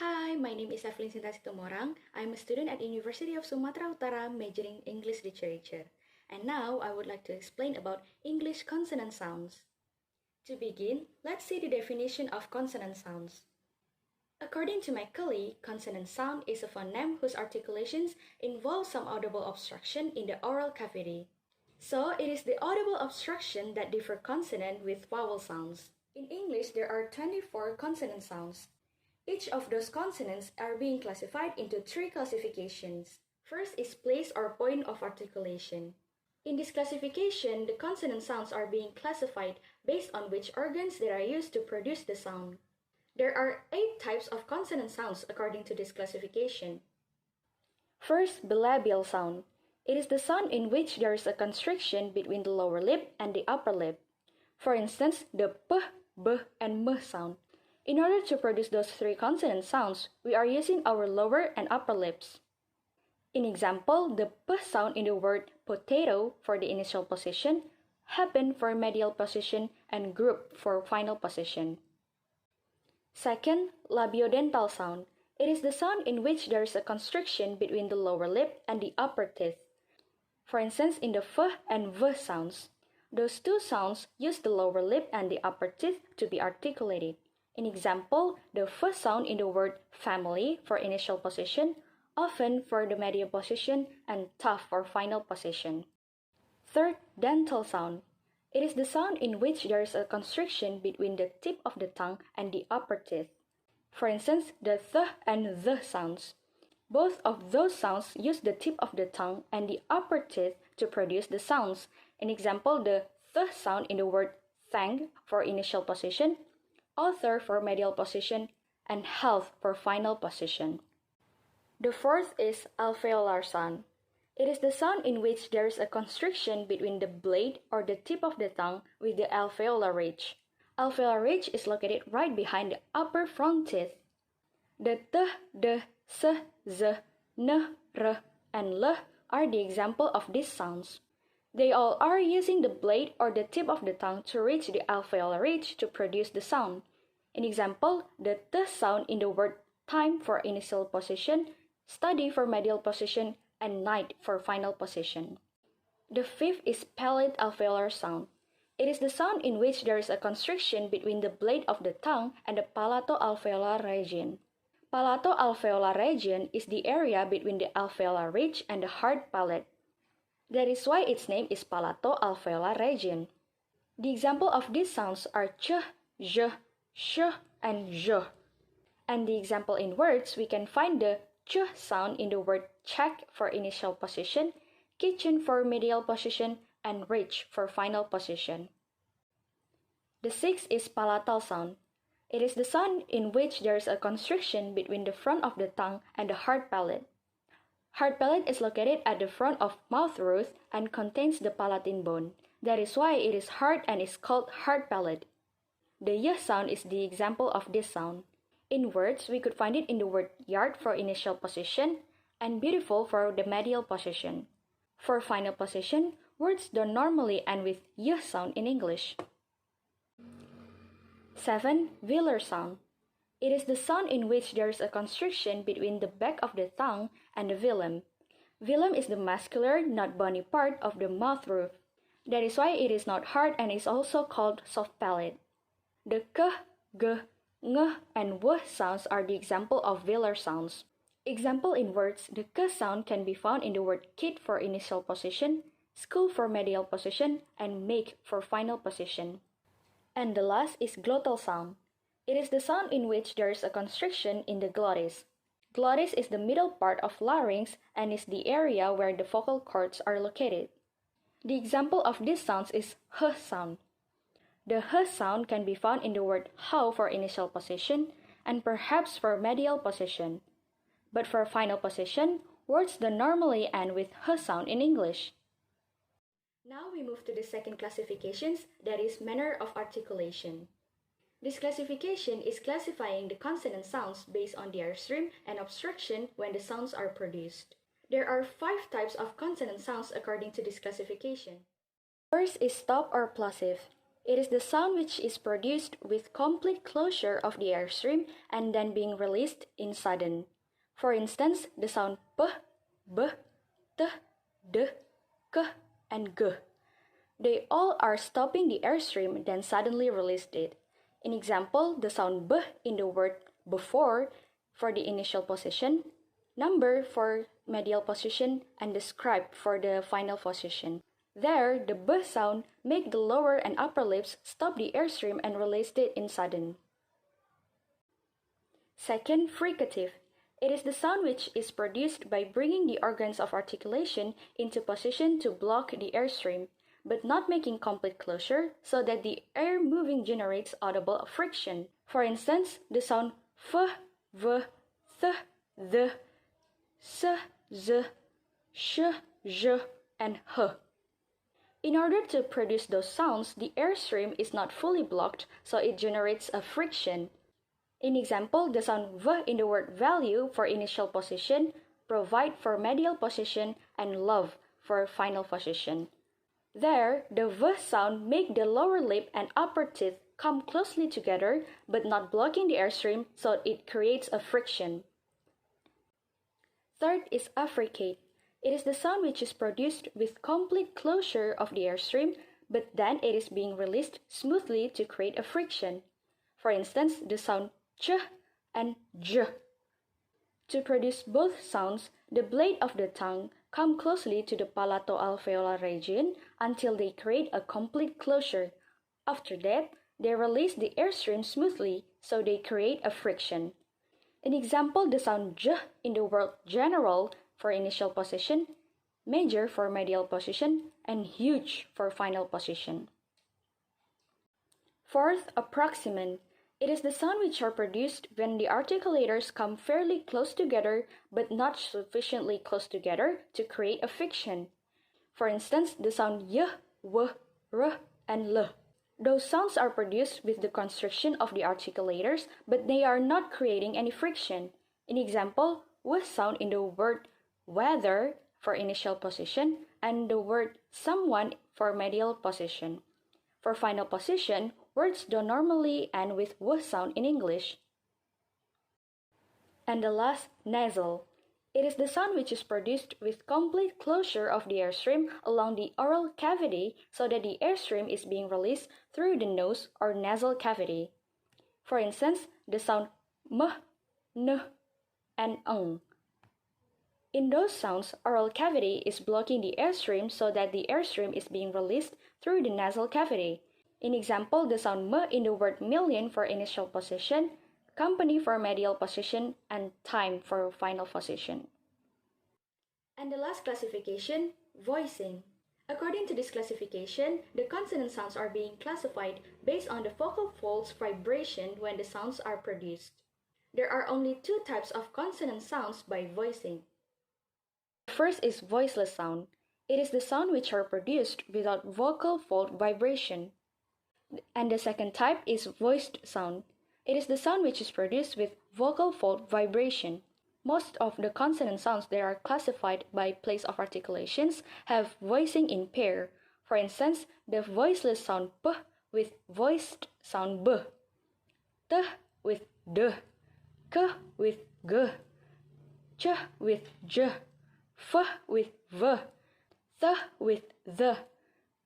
Hi, my name is Evelyn Situmorang. I'm a student at University of Sumatra Utara majoring English Literature. And now I would like to explain about English consonant sounds. To begin, let's see the definition of consonant sounds. According to Macaulay, consonant sound is a phoneme whose articulations involve some audible obstruction in the oral cavity. So, it is the audible obstruction that differ consonant with vowel sounds. In English, there are 24 consonant sounds. Each of those consonants are being classified into 3 classifications. First is place or point of articulation. In this classification, the consonant sounds are being classified based on which organs that are used to produce the sound. There are 8 types of consonant sounds according to this classification. First, bilabial sound. It is the sound in which there is a constriction between the lower lip and the upper lip. For instance, the p, b, and m sound. In order to produce those 3 consonant sounds, we are using our lower and upper lips. In example, the p sound in the word potato for the initial position, happen for medial position, and group for final position. Second, labyodental sound. It is the sound in which there is a constriction between the lower lip and the upper teeth. For instance, in the f and v sounds, those 2 sounds use the lower lip and the upper teeth to be articulated. In example, the f sound in the word family for initial position, often for the medial position, and tough for final position. Third, dental sound. It is the sound in which there is a constriction between the tip of the tongue and the upper teeth. For instance, the th and the sounds. Both of those sounds use the tip of the tongue and the upper teeth to produce the sounds. In example, the th sound in the word thank for initial position, author for medial position, and health for final position. The fourth is alveolar sound. It is the sound in which there is a constriction between the blade or the tip of the tongue with the alveolar ridge. Alveolar ridge is located right behind the upper front teeth. The t, d, s, z, n, r, and l are the example of these sounds. They all are using the blade or the tip of the tongue to reach the alveolar ridge to produce the sound. In example, the t sound in the word time for initial position, study for medial position, and night for final position. The fifth is pellet alveolar sound. It is the sound in which there is a constriction between the blade of the tongue and the palato-alveolar region. Palato-alveolar region is the area between the alveolar ridge and the hard palate. That is why its name is palato-alveolar region. The example of these sounds are ch, j, sh, and j. And the example in words, we can find the ch sound in the word check for initial position, kitchen for medial position, and reach for final position. The sixth is palatal sound. It is the sound in which there is a constriction between the front of the tongue and the hard palate. Hard palate is located at the front of mouth roof and contains the palatine bone. That is why it is hard and is called hard palate. The y sound is the example of this sound. In words, we could find it in the word yard for initial position and beautiful for the medial position. For final position, words don't normally end with y sound in English. 7. Velar sound. It is the sound in which there is a constriction between the back of the tongue and the velum. Velum is the muscular, not bony part of the mouth roof. That is why it is not hard and is also called soft palate. The k, g, ng, and w sounds are the example of velar sounds. Example in words, the k sound can be found in the word kid for initial position, school for medial position, and make for final position. And the last is glottal sound. It is the sound in which there is a constriction in the glottis. Glottis is the middle part of larynx and is the area where the vocal cords are located. The example of these sounds is h sound. The h sound can be found in the word how for initial position and perhaps for medial position. But for final position, words don't normally end with h sound in English. Now we move to the second classification, that is manner of articulation. This classification is classifying the consonant sounds based on their stream and obstruction when the sounds are produced. There are 5 types of consonant sounds according to this classification. First is stop or plosive. It is the sound which is produced with complete closure of the airstream and then being released in sudden. For instance, the sound p, b, t, d, k, and g. They all are stopping the airstream then suddenly released it. In example, the sound b in the word before for the initial position, number for medial position, and the scribe for the final position. There, the b sound make the lower and upper lips stop the airstream and released it in sudden. Second, fricative. It is the sound which is produced by bringing the organs of articulation into position to block the airstream, but not making complete closure so that the air moving generates audible friction. For instance, the sound f, v, th, the, s, z, sh, j, and h. In order to produce those sounds, the airstream is not fully blocked, so it generates a friction. In example, the sound v in the word value for initial position, provide for medial position, and love for final position. There, the v sound make the lower lip and upper teeth come closely together, but not blocking the airstream, so it creates a friction. Third is Africate. It is the sound which is produced with complete closure of the airstream, but then it is being released smoothly to create a friction. For instance, the sound ch and j. To produce both sounds, the blade of the tongue come closely to the palato-alveolar region until they create a complete closure. After that, they release the airstream smoothly, so they create a friction. In example, the sound j in the word general for initial position, major for medial position, and huge for final position. Fourth, approximant. It is the sound which are produced when the articulators come fairly close together but not sufficiently close together to create a friction. For instance, the sound y, w, r, and l. Those sounds are produced with the constriction of the articulators, but they are not creating any friction. In example, w sound in the word whether for initial position and the word someone for medial position. For final position, words don't normally end with w sound in English. And the last, nasal. It is the sound which is produced with complete closure of the airstream along the oral cavity so that the airstream is being released through the nose or nasal cavity. For instance, the sound m, n, and ng. In those sounds, oral cavity is blocking the airstream so that the airstream is being released through the nasal cavity. In example, the sound m in the word million for initial position, company for medial position, and time for final position. And the last classification, voicing. According to this classification, the consonant sounds are being classified based on the vocal folds vibration when the sounds are produced. There are only two types of consonant sounds by voicing. The first is voiceless sound. It is the sound which are produced without vocal fold vibration. And the second type is voiced sound. It is the sound which is produced with vocal fold vibration. Most of the consonant sounds that are classified by place of articulations have voicing in pair. For instance, the voiceless sound p with voiced sound b, t with d, k with g, ch with j, f with v, th with the,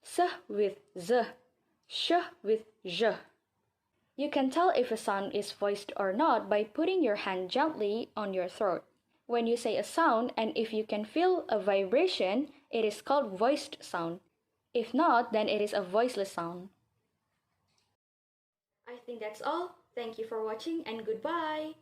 s with z, sh with j. You can tell if a sound is voiced or not by putting your hand gently on your throat. When you say a sound and if you can feel a vibration, it is called voiced sound. If not, then it is a voiceless sound. I think that's all. Thank you for watching and goodbye.